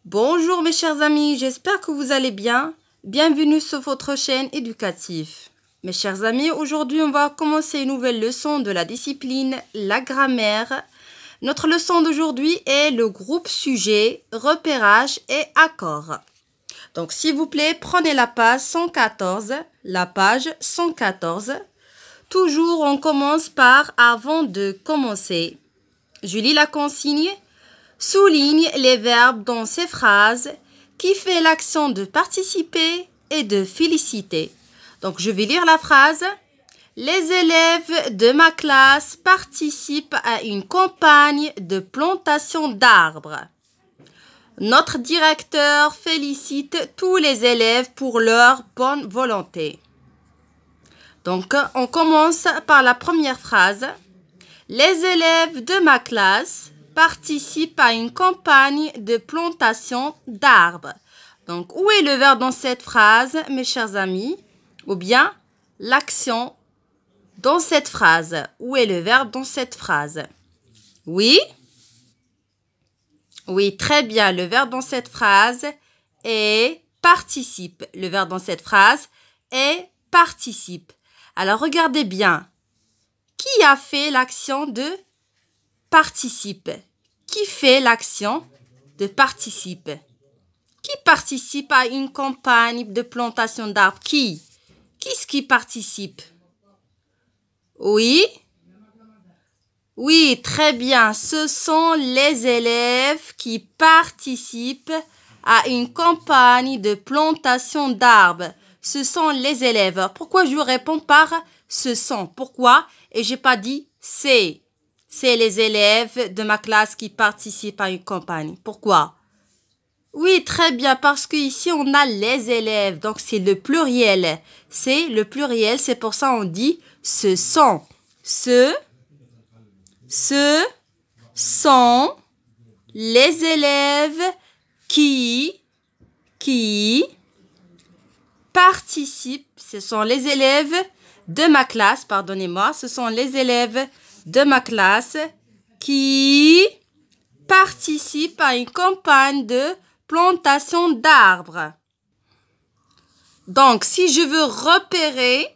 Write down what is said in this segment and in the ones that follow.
Bonjour mes chers amis, j'espère que vous allez bien. Bienvenue sur votre chaîne éducative. Mes chers amis, aujourd'hui on va commencer une nouvelle leçon de la discipline, la grammaire. Notre leçon d'aujourd'hui est le groupe sujet, repérage et accord. Donc s'il vous plaît, prenez la page 114, Toujours on commence par avant de commencer. Je lis la consigne. Souligne les verbes dans ces phrases qui fait l'action de participer et de féliciter. Donc, je vais lire la phrase. Les élèves de ma classe participent à une campagne de plantation d'arbres. Notre directeur félicite tous les élèves pour leur bonne volonté. Donc, on commence par la première phrase. Les élèves de ma classe participent à une campagne de plantation d'arbres. Donc, où est le verbe dans cette phrase, mes chers amis? Ou bien, l'action dans cette phrase. Où est le verbe dans cette phrase? Oui? Oui, très bien. Le verbe dans cette phrase est participe. Le verbe dans cette phrase est participe. Alors, regardez bien. Qui a fait l'action de participe? Qui fait l'action de participe? Qui participe à une campagne de plantation d'arbres? Qui? Qui-ce qui participe? Oui? Oui, très bien. Ce sont les élèves qui participent à une campagne de plantation d'arbres. Ce sont les élèves. Pourquoi je réponds par ce sont? Pourquoi? Et j'ai pas dit c'est. C'est les élèves de ma classe qui participent à une campagne. Pourquoi? Oui, très bien, parce qu'ici, on a les élèves. Donc, c'est le pluriel. C'est le pluriel. C'est pour ça qu'on dit ce sont. Ce sont les élèves qui participent. Ce sont les élèves de ma classe, pardonnez-moi. Ce sont les élèves de ma classe qui participent à une campagne de plantation d'arbres. Donc, si je veux repérer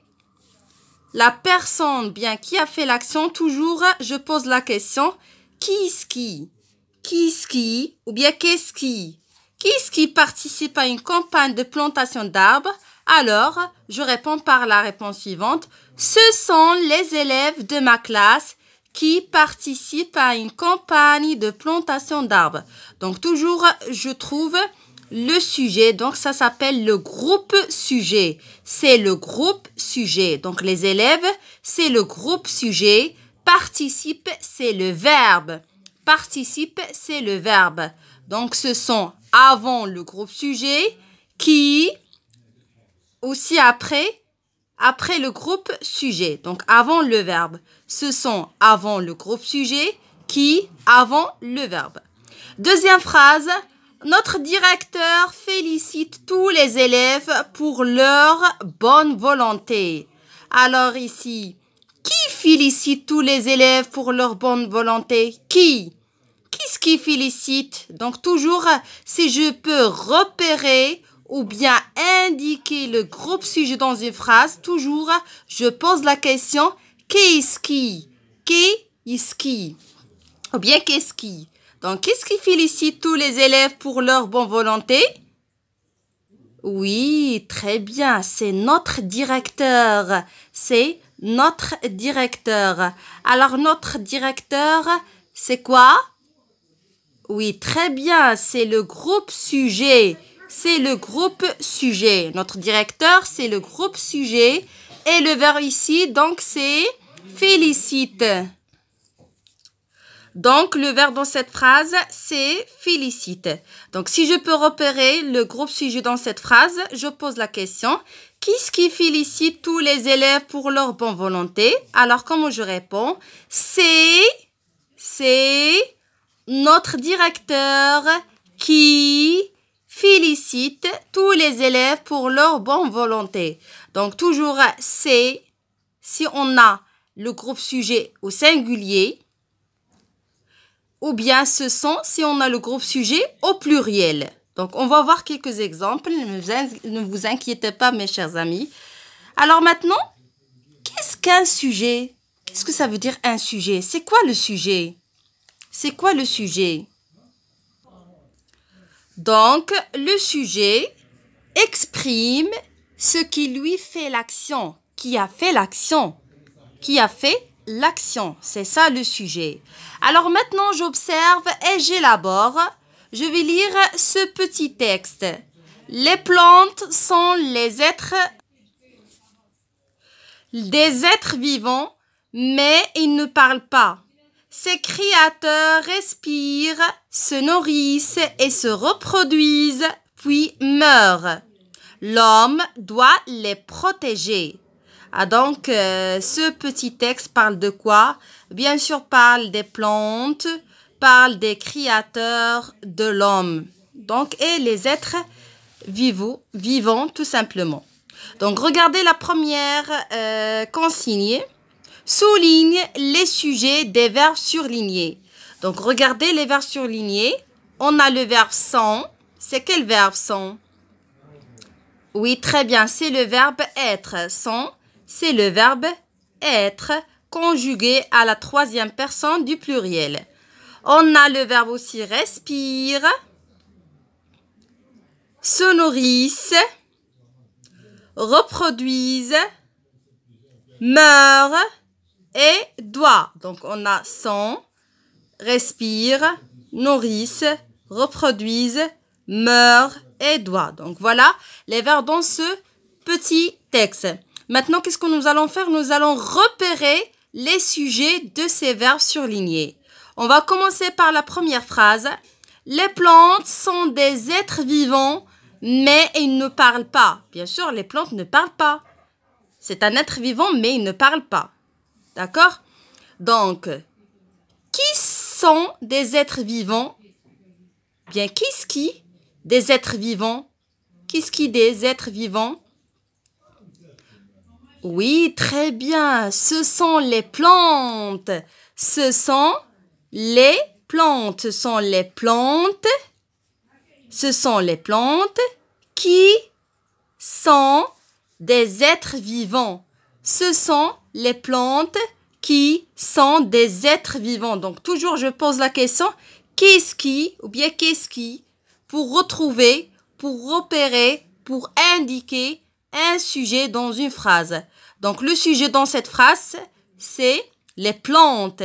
la personne bien qui a fait l'action, toujours je pose la question qui-ce qui? Qui-ce qui? Ou bien qu'est-ce qui? Qui-ce qui participe à une campagne de plantation d'arbres? Alors, je réponds par la réponse suivante. Ce sont les élèves de ma classe qui participent à une campagne de plantation d'arbres. Donc, toujours, je trouve le sujet. Donc, ça s'appelle le groupe sujet. C'est le groupe sujet. Donc, les élèves, c'est le groupe sujet. Participe, c'est le verbe. Participe, c'est le verbe. Donc, ce sont avant le groupe sujet qui, aussi après le groupe sujet. Donc, avant le verbe. Ce sont avant le groupe sujet qui, avant le verbe. Deuxième phrase. Notre directeur félicite tous les élèves pour leur bonne volonté. Alors ici, qui félicite tous les élèves pour leur bonne volonté? Qui? Qu'est-ce qui félicite? Donc, toujours, si je peux repérer ou bien indiquer le groupe sujet dans une phrase, toujours, je pose la question qu'est-ce qui? Qu'est-ce qui? Ou bien qu'est-ce qui? Donc, qu'est-ce qui félicite tous les élèves pour leur bonne volonté? Oui, très bien, c'est notre directeur. C'est notre directeur. Alors, notre directeur, c'est quoi? Oui, très bien, c'est le groupe sujet. C'est le groupe sujet. Notre directeur, c'est le groupe sujet. Et le verbe ici, donc, c'est félicite. Donc, le verbe dans cette phrase, c'est félicite. Donc, si je peux repérer le groupe sujet dans cette phrase, je pose la question. Qu'est-ce qui félicite tous les élèves pour leur bonne volonté? Alors, comment je réponds? C'est notre directeur qui félicite tous les élèves pour leur bonne volonté. Donc, toujours, c'est si on a le groupe sujet au singulier, ou bien ce sont si on a le groupe sujet au pluriel. Donc, on va voir quelques exemples. Ne vous inquiétez pas, mes chers amis. Alors maintenant, qu'est-ce qu'un sujet? Qu'est-ce que ça veut dire un sujet? C'est quoi le sujet? C'est quoi le sujet? Donc, le sujet exprime ce qui lui fait l'action. Qui a fait l'action? Qui a fait l'action? C'est ça le sujet. Alors maintenant, j'observe et j'élabore. Je vais lire ce petit texte. Les plantes sont des êtres vivants, mais ils ne parlent pas. Ces créateurs respirent, se nourrissent et se reproduisent, puis meurent. L'homme doit les protéger. Ah donc, ce petit texte parle de quoi? Bien sûr, parle des plantes, parle des créateurs, de l'homme. Donc, et les êtres vivants, tout simplement. Donc, regardez la première consigne. Souligne les sujets des verbes surlignés. Donc, regardez les verbes surlignés. On a le verbe sont. C'est quel verbe sont? Oui, très bien. C'est le verbe être. Sont, c'est le verbe être conjugué à la troisième personne du pluriel. On a le verbe aussi respire, se nourrissent, reproduisent, meurent et doit. Donc, on a sont, respire, nourrissent, reproduisent, meurent et doit. Donc, voilà les verbes dans ce petit texte. Maintenant, qu'est-ce que nous allons faire? Nous allons repérer les sujets de ces verbes surlignés. On va commencer par la première phrase. Les plantes sont des êtres vivants, mais ils ne parlent pas. Bien sûr, les plantes ne parlent pas. C'est un être vivant, mais il ne parle pas. D'accord? Donc, qui sont des êtres vivants? Bien, qu'est-ce qui des êtres vivants? Qu'est-ce qui des êtres vivants? Oui, très bien. Ce sont les plantes. Ce sont les plantes. Ce sont les plantes. Ce sont les plantes qui sont des êtres vivants. Ce sont les plantes qui sont des êtres vivants. Donc, toujours, je pose la question, qu'est-ce qui, ou bien qu'est-ce qui, pour retrouver, pour repérer, pour indiquer un sujet dans une phrase. Donc, le sujet dans cette phrase, c'est les plantes.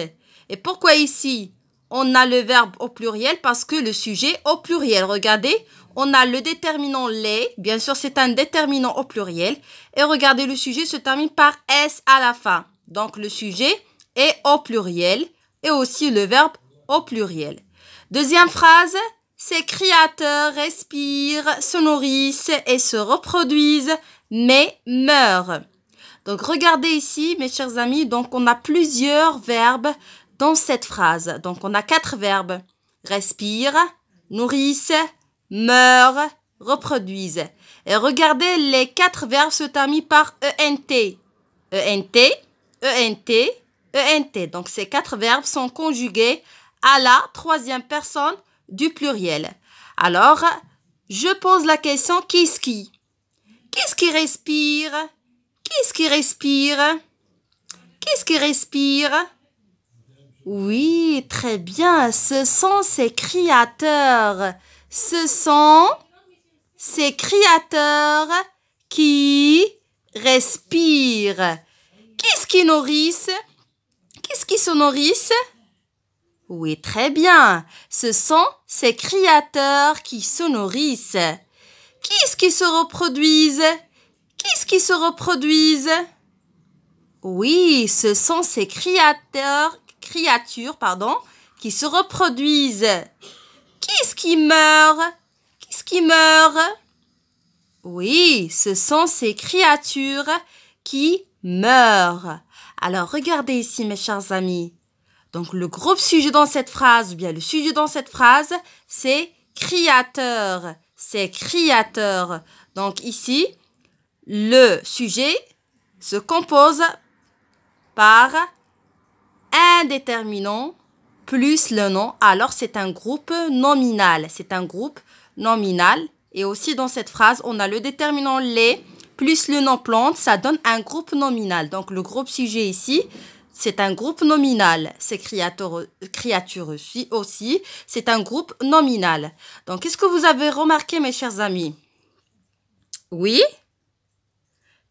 Et pourquoi ici, on a le verbe au pluriel? Parce que le sujet au pluriel, regardez, on a le déterminant les, bien sûr, c'est un déterminant au pluriel. Et regardez, le sujet se termine par S à la fin. Donc, le sujet est au pluriel et aussi le verbe au pluriel. Deuxième phrase, ces créateurs respirent, se nourrissent et se reproduisent, mais meurent. Donc, regardez ici, mes chers amis, donc on a plusieurs verbes dans cette phrase. Donc, on a 4 verbes. Respire, nourrissent, meurent, reproduisent. Et regardez, les 4 verbes se terminent par ENT. ENT, ENT, ENT. Donc, ces 4 verbes sont conjugués à la troisième personne du pluriel. Alors, je pose la question, qu'est-ce qui? Qu'est-ce qui respire? Qu'est-ce qui respire? Qu'est-ce qui respire? Oui, très bien. Ce sont ces créateurs. Ce sont ces créateurs qui respirent. Qu'est-ce qui nourrissent? Qu'est-ce qui se nourrissent? Oui, très bien. Ce sont ces créateurs qui se nourrissent. Qu'est-ce qui se reproduisent? Qu'est-ce qui se reproduisent? Oui, ce sont ces créatures, qui se reproduisent. Qu'est-ce qui meurt? Qu'est-ce qui meurt? Oui, ce sont ces créatures qui meurent. Alors, regardez ici, mes chers amis. Donc, le groupe sujet dans cette phrase, ou bien le sujet dans cette phrase, c'est créateur. C'est créateur. Donc, ici, le sujet se compose par un déterminant plus le nom, alors c'est un groupe nominal. C'est un groupe nominal. Et aussi dans cette phrase, on a le déterminant les plus le nom plante, ça donne un groupe nominal. Donc le groupe sujet ici, c'est un groupe nominal. Ces créatures aussi, c'est un groupe nominal. Donc est-ce que vous avez remarqué, mes chers amis? Oui?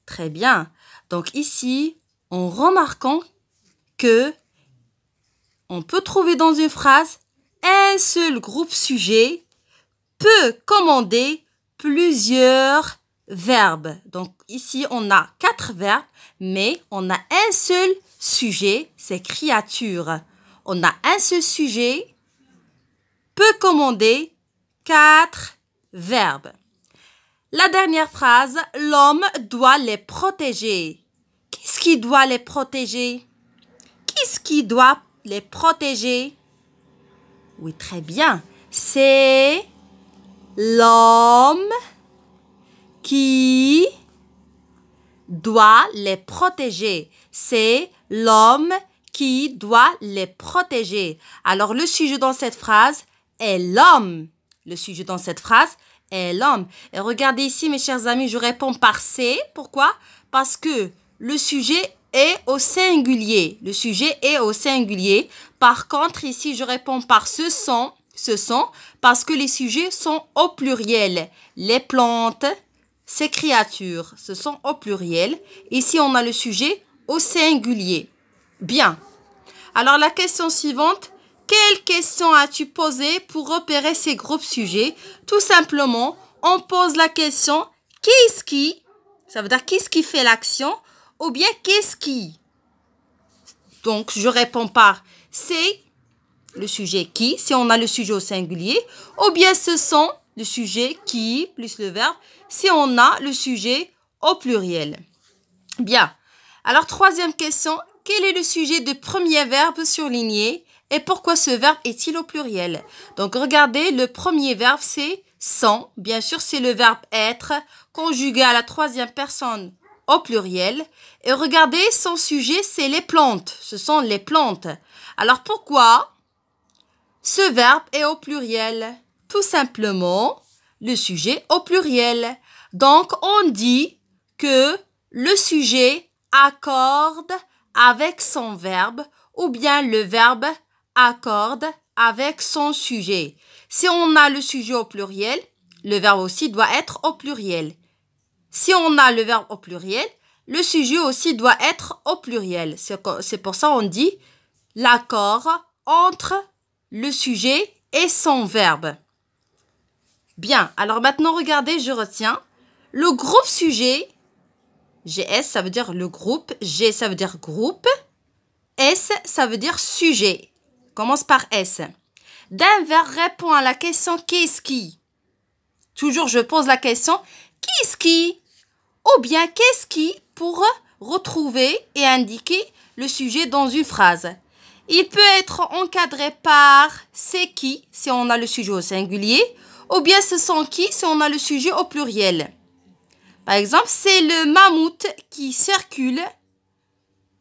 Très bien. Donc ici, en remarquant que on peut trouver dans une phrase un seul groupe sujet peut commander plusieurs verbes. Donc ici, on a 4 verbes, mais on a un seul sujet, c'est créature. On a un seul sujet, peut commander 4 verbes. La dernière phrase, l'homme doit les protéger. Qu'est-ce qui doit les protéger? Qu'est-ce qui doit les protéger? Oui, très bien. C'est l'homme qui doit les protéger. C'est l'homme qui doit les protéger. Alors, le sujet dans cette phrase est l'homme. Le sujet dans cette phrase est l'homme. Et regardez ici, mes chers amis, je réponds par C. Pourquoi? Parce que le sujet est au singulier. Le sujet est au singulier. Par contre, ici, je réponds par ce sont, parce que les sujets sont au pluriel. Les plantes, ces créatures, ce sont au pluriel. Ici, on a le sujet au singulier. Bien. Alors, la question suivante. Quelle question as-tu posée pour repérer ces groupes sujets? Tout simplement, on pose la question « Qu'est-ce qui ?» Ça veut dire « Qu'est-ce qui fait l'action ?» ou bien « Qu'est-ce qui ?» Donc, je réponds par « C'est » le sujet « qui » si on a le sujet au singulier, ou bien ce sont le sujet « qui » plus le verbe si on a le sujet au pluriel. Bien. Alors, troisième question. Quel est le sujet du premier verbe surligné? Et pourquoi ce verbe est-il au pluriel? Donc, regardez, le premier verbe, c'est « sont ». Bien sûr, c'est le verbe « être » conjugué à la troisième personne au pluriel. Et regardez, son sujet, c'est les plantes. Ce sont les plantes. Alors, pourquoi ce verbe est au pluriel? Tout simplement, le sujet au pluriel. Donc, on dit que le sujet accorde avec son verbe ou bien le verbe accorde avec son sujet. Si on a le sujet au pluriel, le verbe aussi doit être au pluriel. Si on a le verbe au pluriel, le sujet aussi doit être au pluriel. C'est pour ça qu'on dit l'accord entre le sujet et son verbe. Bien, alors maintenant regardez, je retiens. Le groupe sujet, GS ça veut dire le groupe, G ça veut dire groupe, S ça veut dire sujet. Commence par S. D'un verbe répond à la question qu'est-ce qui? Toujours je pose la question qu'est-ce qui? Ou bien qu'est-ce qui pour retrouver et indiquer le sujet dans une phrase. Il peut être encadré par c'est qui si on a le sujet au singulier ou bien ce sont qui si on a le sujet au pluriel. Par exemple, c'est le mammouth qui circule.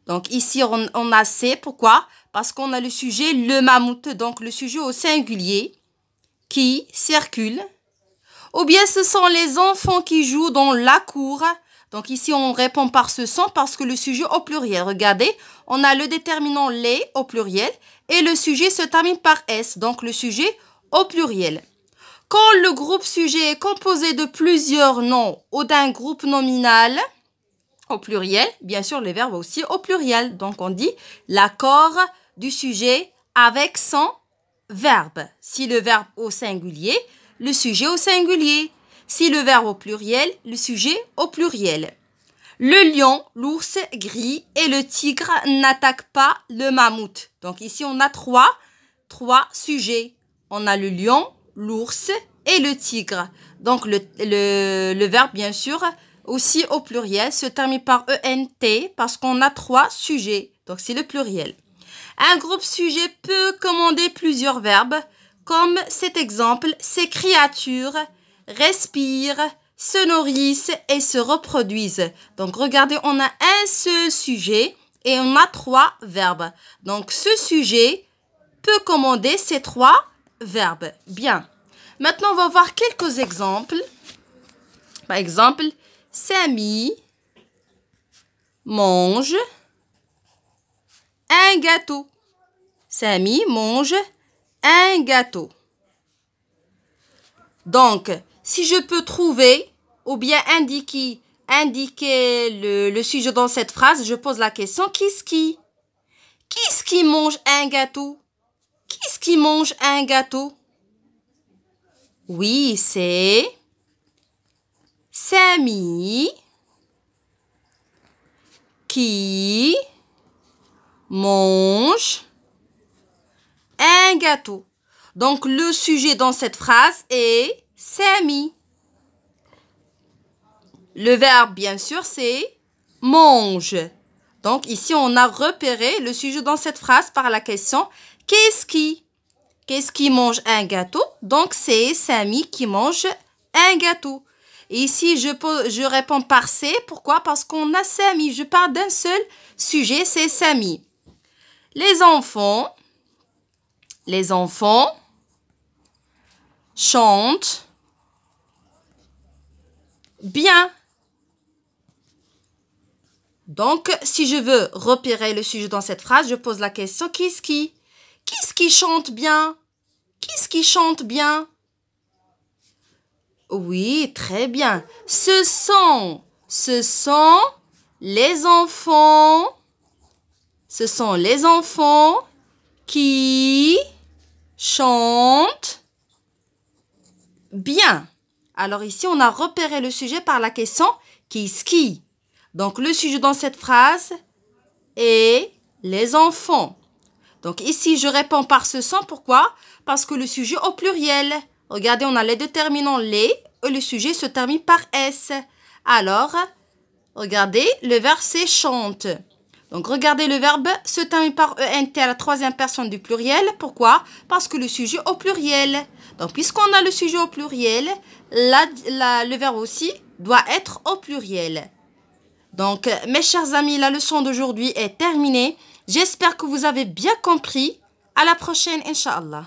Donc ici, on a c'est. Pourquoi? Parce qu'on a le sujet le mammouth, donc le sujet au singulier qui circule. Ou bien ce sont les enfants qui jouent dans la cour. Donc ici, on répond par ce sont parce que le sujet au pluriel. Regardez, on a le déterminant les au pluriel et le sujet se termine par S, donc le sujet au pluriel. Quand le groupe sujet est composé de plusieurs noms ou d'un groupe nominal au pluriel, bien sûr, les verbes aussi au pluriel. Donc, on dit l'accord du sujet avec son verbe. Si le verbe au singulier, le sujet au singulier. Si le verbe au pluriel, le sujet au pluriel. Le lion, l'ours gris et le tigre n'attaquent pas le mammouth. Donc ici, on a trois sujets. On a le lion, l'ours et le tigre. Donc le verbe, bien sûr, aussi au pluriel, se termine par ENT parce qu'on a 3 sujets. Donc c'est le pluriel. Un groupe sujet peut commander plusieurs verbes, comme cet exemple, ces créatures respirent, se nourrissent et se reproduisent. Donc, regardez, on a un seul sujet et on a 3 verbes. Donc, ce sujet peux commander ces 3 verbes. Bien. Maintenant, on va voir quelques exemples. Par exemple, Samy mange un gâteau. Samy mange un gâteau. Donc, si je peux trouver ou bien indiquer le sujet dans cette phrase, je pose la question qui est-ce qui? Qui est-ce qui mange un gâteau? Qui est-ce qui mange un gâteau? Oui, c'est Samy qui mange un gâteau. Donc, le sujet dans cette phrase est Samy. Le verbe, bien sûr, c'est mange. Donc, ici, on a repéré le sujet dans cette phrase par la question qu'est-ce qui? Qu'est-ce qui mange un gâteau? Donc, c'est Samy qui mange un gâteau. Et ici, je réponds par C. Pourquoi? Parce qu'on a Samy. Je parle d'un seul sujet, c'est Samy. Les enfants chantent bien. Donc, si je veux repérer le sujet dans cette phrase, je pose la question qui est-ce qui? Qui est-ce qui chante bien? Qui est-ce qui chante bien? Oui, très bien. Ce sont les enfants. Ce sont les enfants qui chantent bien. Alors ici, on a repéré le sujet par la question qui est-ce qui? Donc, le sujet dans cette phrase est les enfants. Donc, ici, je réponds par ce sont. Pourquoi? Parce que le sujet au pluriel. Regardez, on a les déterminants les et le sujet se termine par S. Alors, regardez, le verbe c'est chante. Donc, regardez, le verbe se termine par ENT à la 3e personne du pluriel. Pourquoi? Parce que le sujet au pluriel. Donc, puisqu'on a le sujet au pluriel, le verbe aussi doit être au pluriel. Donc, mes chers amis, la leçon d'aujourd'hui est terminée. J'espère que vous avez bien compris. À la prochaine, Inch'Allah.